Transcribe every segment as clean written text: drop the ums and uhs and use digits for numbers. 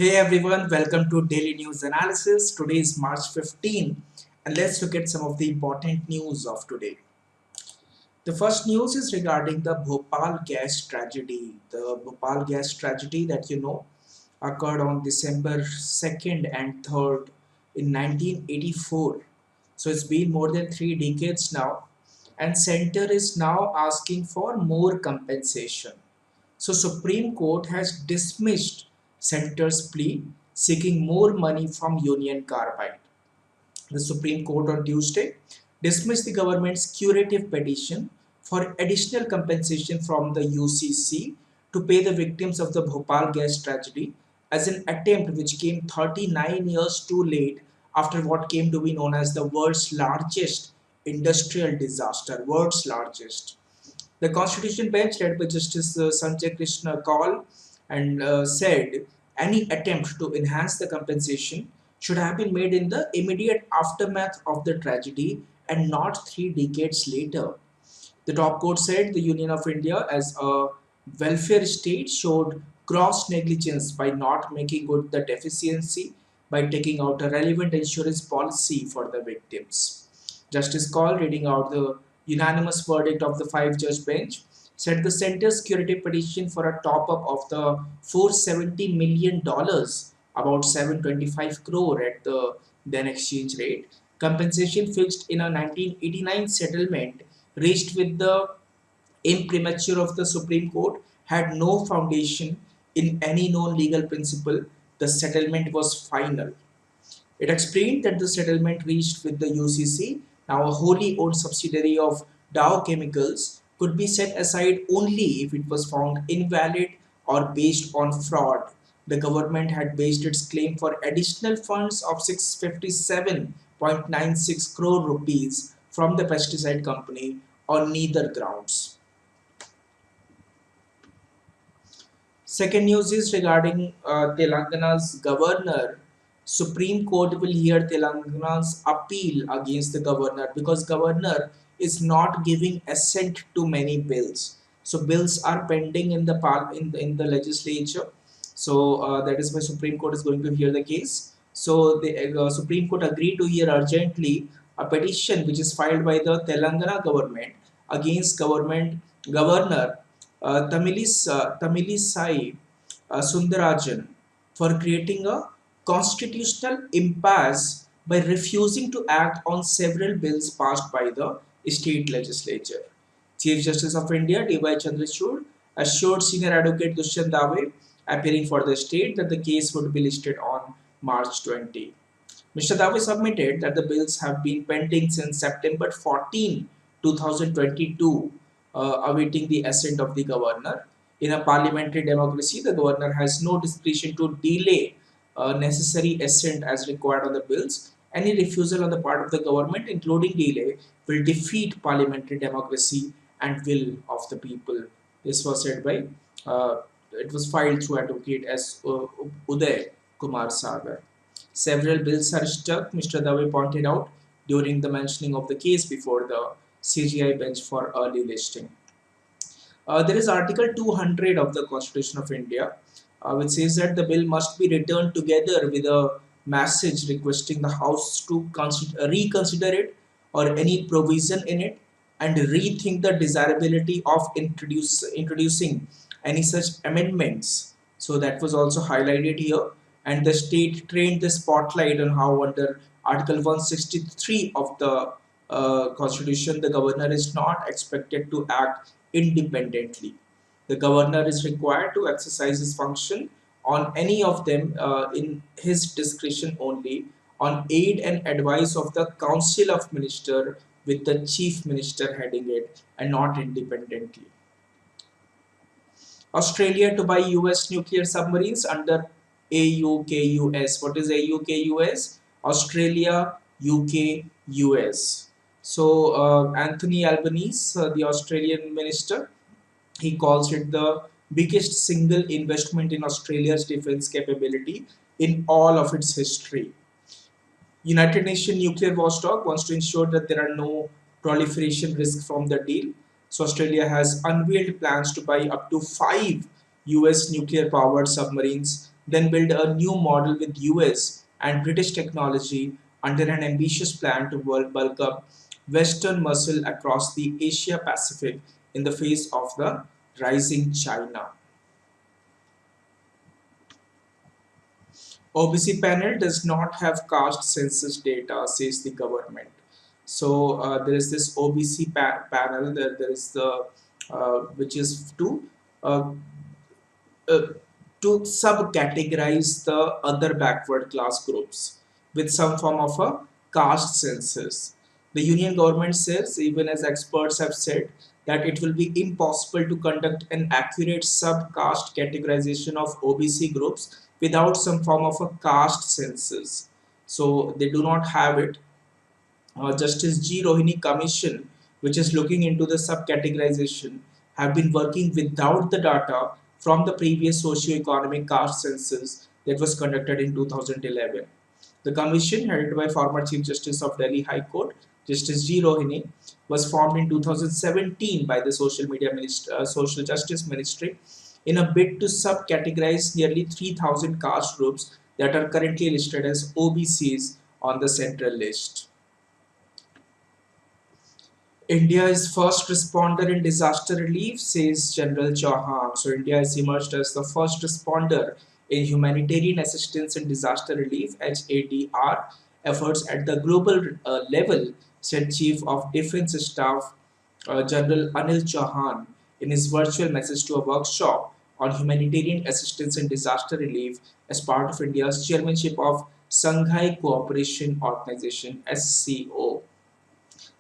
Hey everyone, welcome to Daily News Analysis. Today is March 15 and let's look at some of the important news of today. The first news is regarding the Bhopal gas tragedy. The Bhopal gas tragedy that occurred on December 2nd and 3rd in 1984. So it's been more than 3 decades now and center is now asking for more compensation. So Supreme Court has dismissed center's plea seeking more money from Union Carbide. The Supreme Court on Tuesday dismissed the government's curative petition for additional compensation from the UCC to pay the victims of the Bhopal gas tragedy as an attempt which came 39 years too late after what came to be known as the world's largest industrial disaster, world's largest. The Constitution Bench, led by Justice Sanjay Krishna Kaul, and said any attempt to enhance the compensation should have been made in the immediate aftermath of the tragedy and not 3 decades later. The top court said the Union of India, as a welfare state, showed gross negligence by not making good the deficiency by taking out a relevant insurance policy for the victims. Justice Call, reading out the unanimous verdict of the five-judge bench, said the center's curative petition for a top-up of the $470 million, about 725 crore at the then exchange rate, compensation fixed in a 1989 settlement reached with the imprimatur of the Supreme Court, had no foundation in any known legal principle. The settlement was final. It explained that the settlement reached with the UCC, now a wholly owned subsidiary of Dow Chemicals, could be set aside only if it was found invalid or based on fraud. The government had based its claim for additional funds of 657.96 crore rupees from the pesticide company on neither grounds. Second news is regarding Telangana's governor. Supreme Court will hear Telangana's appeal against the governor because governor is not giving assent to many bills. So bills are pending in the in the legislature. So that is why Supreme Court is going to hear the case. So the Supreme Court agreed to hear urgently a petition which is filed by the Telangana government against governor Tamilisai Sundarajan for creating a constitutional impasse by refusing to act on several bills passed by the state legislature. Chief Justice of India D.Y. Chandrachud assured senior advocate Dushyant Dave, appearing for the state, that the case would be listed on March 20. Mr. Dave submitted that the bills have been pending since September 14, 2022, awaiting the assent of the governor. In a parliamentary democracy, the governor has no discretion to delay necessary assent as required on the bills. Any refusal on the part of the government, including delay, will defeat parliamentary democracy and will of the people. This was said by, it was filed through Advocate S. Uday Kumar Sagar. Several bills are stuck, Mr. Dave pointed out during the mentioning of the case before the CGI bench for early listing. There is Article 200 of the Constitution of India, which says that the bill must be returned together with a message requesting the House to reconsider it or any provision in it and rethink the desirability of introducing any such amendments. So that was also highlighted here, and the state trained the spotlight on how under Article 163 of the Constitution, the governor is not expected to act independently. The governor is required to exercise his function on any of them in his discretion only, on aid and advice of the Council of Minister with the Chief Minister heading it, and not independently. Australia to buy US nuclear submarines under AUKUS. What is AUKUS? Australia, UK, US. So Anthony Albanese, the Australian minister, he calls it the biggest single investment in Australia's defense capability in all of its history. United Nations nuclear watchdog wants to ensure that there are no proliferation risks from the deal. So Australia has unveiled plans to buy up to 5 US nuclear powered submarines then build a new model with US and British technology under an ambitious plan to bulk up Western muscle across the Asia Pacific in the face of the rising China. OBC panel does not have caste census data, says the government. So there is this OBC panel. There is the which is uh, uh, to subcategorize the other backward class groups with some form of a caste census. The union government says, even as experts have said, that it will be impossible to conduct an accurate sub-caste categorization of OBC groups without some form of a caste census. So they do not have it. Justice G. Rohini Commission, which is looking into the subcategorization, have been working without the data from the previous socio-economic caste census that was conducted in 2011. The commission, headed by former Chief Justice of Delhi High Court, Justice G. Rohini, was formed in 2017 by the Social Justice Ministry in a bid to subcategorize nearly 3,000 caste groups that are currently listed as OBCs on the central list. India is first responder in disaster relief, says General Chauhan. So India has emerged as the first responder in humanitarian assistance and disaster relief (HADR) efforts at the global level, said Chief of Defence Staff General Anil Chauhan in his virtual message to a workshop on humanitarian assistance and disaster relief as part of India's chairmanship of Shanghai Cooperation Organization (SCO).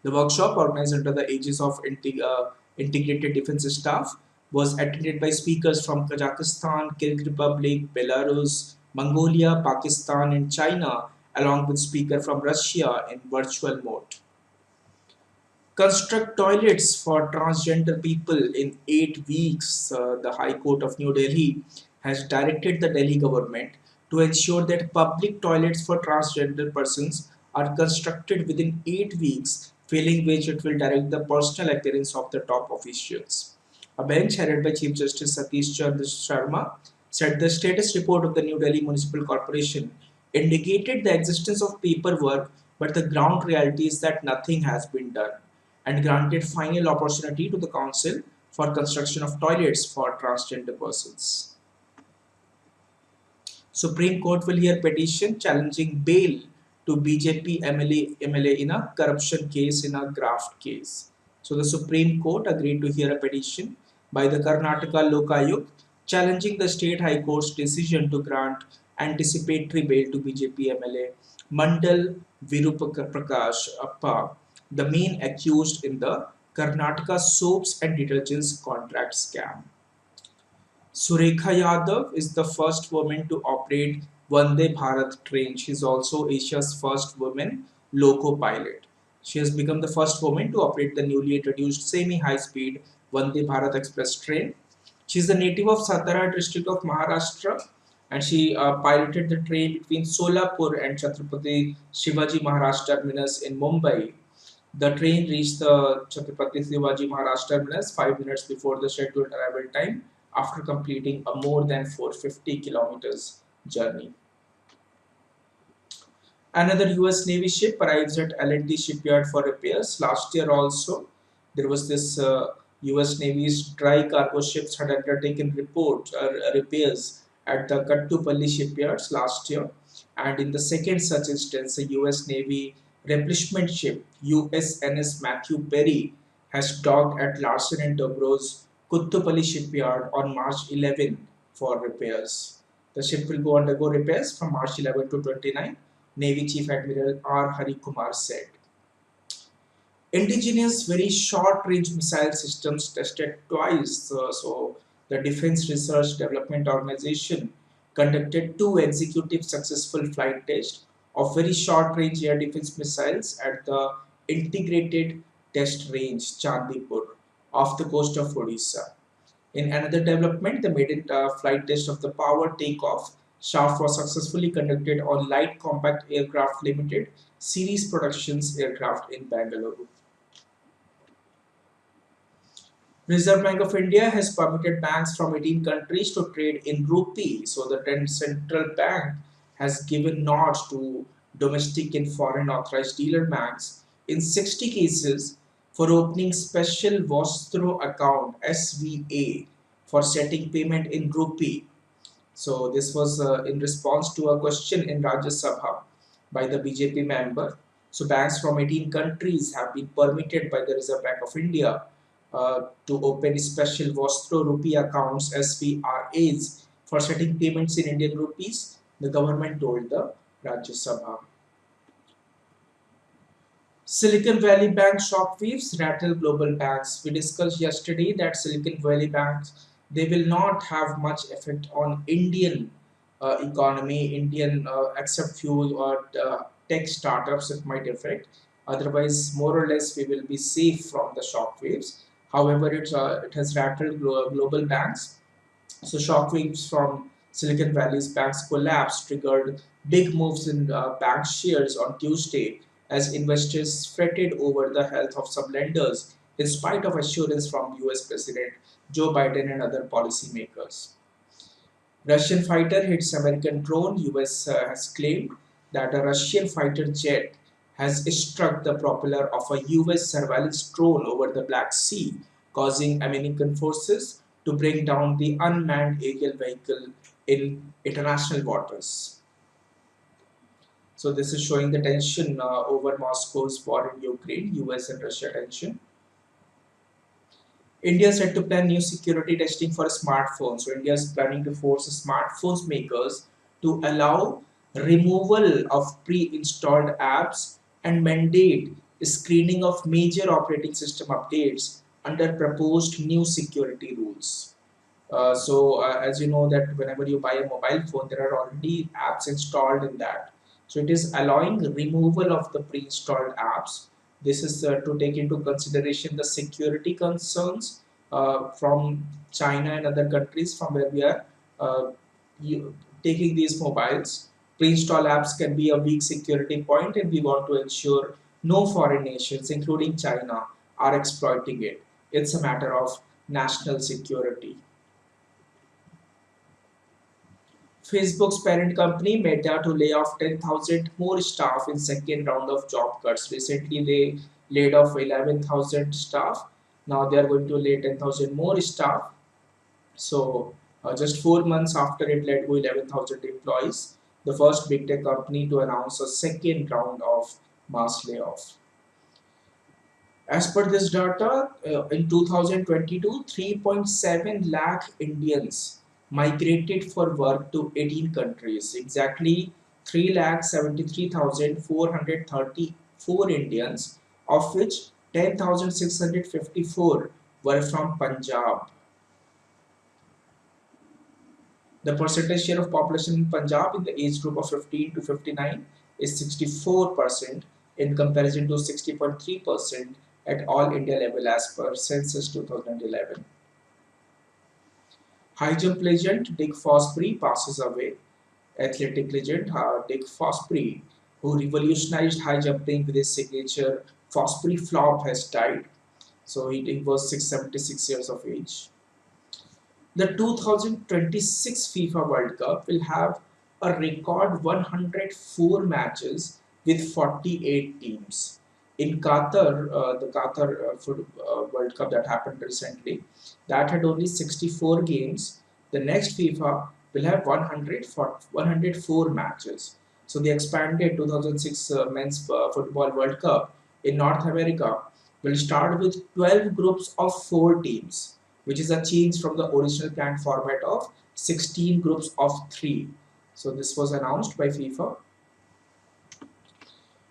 The workshop, organized under the aegis of Integrated Defense Staff, was attended by speakers from Kazakhstan, Kyrgyz Republic, Belarus, Mongolia, Pakistan, and China, along with speakers from Russia in virtual mode. Construct toilets for transgender people in 8 weeks. The High Court of New Delhi has directed the Delhi government to ensure that public toilets for transgender persons are constructed within 8 weeks, failing which it will direct the personal appearance of the top officials. A bench headed by Chief Justice Satish Chandra Sharma said the status report of the New Delhi Municipal Corporation indicated the existence of paperwork, but the ground reality is that nothing has been done, and granted final opportunity to the council for construction of toilets for transgender persons. Supreme Court will hear petition challenging bail to BJP MLA in a corruption case in a graft case. So the Supreme Court agreed to hear a petition by the Karnataka Lokayuk challenging the State High Court's decision to grant anticipatory bail to BJP MLA Mandal Viruprakash Appa, the main accused in the Karnataka soaps and detergents contract scam. Surekha Yadav is the first woman to operate Vande Bharat train. She is also Asia's first woman loco pilot. She has become the first woman to operate the newly introduced semi-high speed Vande Bharat Express train. She is a native of Satara district of Maharashtra, and she piloted the train between Solapur and Chhatrapati Shivaji Maharaj Terminus in Mumbai. The train reached the Chhatrapati Shivaji Maharaj Terminus 5 minutes before the scheduled arrival time after completing a more than 450 kilometers journey. Another US Navy ship arrives at L&T shipyard for repairs. Last year also, there was this US Navy's dry cargo ships had undertaken repairs at the Kattupalli shipyards last year. And in the second such instance, a US Navy replenishment ship, USNS Matthew Perry, has docked at Larsen and Toubro's Kattupalli shipyard on March 11 for repairs. The ship will go undergo repairs from March 11 to 29, Navy Chief Admiral R. Hari Kumar said. Indigenous very short range missile systems tested twice. So the Defense Research Development Organization conducted two executive successful flight tests of very short range air defense missiles at the Integrated Test Range Chandipur off the coast of Odisha. In another development, the maiden flight test of the power takeoff shaft was successfully conducted on Light Compact Aircraft Limited series productions aircraft in Bangalore. Reserve Bank of India has permitted banks from 18 countries to trade in rupee. So the 10th central bank has given nods to domestic and foreign authorized dealer banks in 60 cases for opening special Vostro account SVA for setting payment in rupee. So this was in response to a question in Rajya Sabha by the BJP member. So banks from 18 countries have been permitted by the Reserve Bank of India to open special Vostro rupee accounts SVRAs for setting payments in Indian rupees. The government told the Rajya Sabha. Silicon Valley Bank shockwaves rattle global banks. We discussed yesterday that Silicon Valley banks they will not have much effect on Indian economy, Indian except few tech startups it might affect. Otherwise, more or less, we will be safe from the shockwaves. However, it has rattled global banks. So shockwaves from Silicon Valley's bank's collapse triggered big moves in bank shares on Tuesday as investors fretted over the health of some lenders in spite of assurance from US President Joe Biden and other policymakers. Russian fighter hits American drone. US has claimed that a Russian fighter jet has struck the propeller of a US surveillance drone over the Black Sea, causing American forces to bring down the unmanned aerial vehicle in international waters. So this is showing the tension over Moscow's war in Ukraine, US and Russia tension. India is set to plan new security testing for smartphones. So India is planning to force smartphones makers to allow removal of pre-installed apps and mandate screening of major operating system updates under proposed new security rules. As you know that whenever you buy a mobile phone, there are already apps installed in that. So it is allowing removal of the pre-installed apps. This is to take into consideration the security concerns from China and other countries from where we are uh, taking these mobiles. Pre-installed apps can be a weak security point, and we want to ensure no foreign nations, including China, are exploiting it. It's a matter of national security. Facebook's parent company Meta to lay off 10,000 more staff in second round of job cuts. Recently, they laid off 11,000 staff. Now they are going to lay 10,000 more staff. So, just 4 months after it let go 11,000 employees, the first big tech company to announce a second round of mass layoff. As per this data, in 2022, 3.7 lakh Indians migrated for work to 18 countries. Exactly 3,73,434 Indians, of which 10,654 were from Punjab. The percentage share of population in Punjab in the age group of 15 to 59 is 64% in comparison to 60.3% at all India level as per census 2011. High jump legend Dick Fosbury passes away. Athletic legend Dick Fosbury, who revolutionized high jumping with his signature Fosbury flop, has died. So he was 676 years of age. The 2026 FIFA World Cup will have a record 104 matches with 48 teams. In Qatar, the Qatar World Cup that happened recently, that had only 64 games. The next FIFA will have 104 matches. So the expanded 2006 Men's Football World Cup in North America will start with 12 groups of 4 teams, which is a change from the original planned format of 16 groups of 3. So this was announced by FIFA.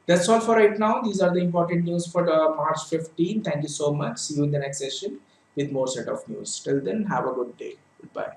That's all for right now. These are the important news for the March 15. Thank you so much. See you in the next session with more set of news. Till then, have a good day. Goodbye.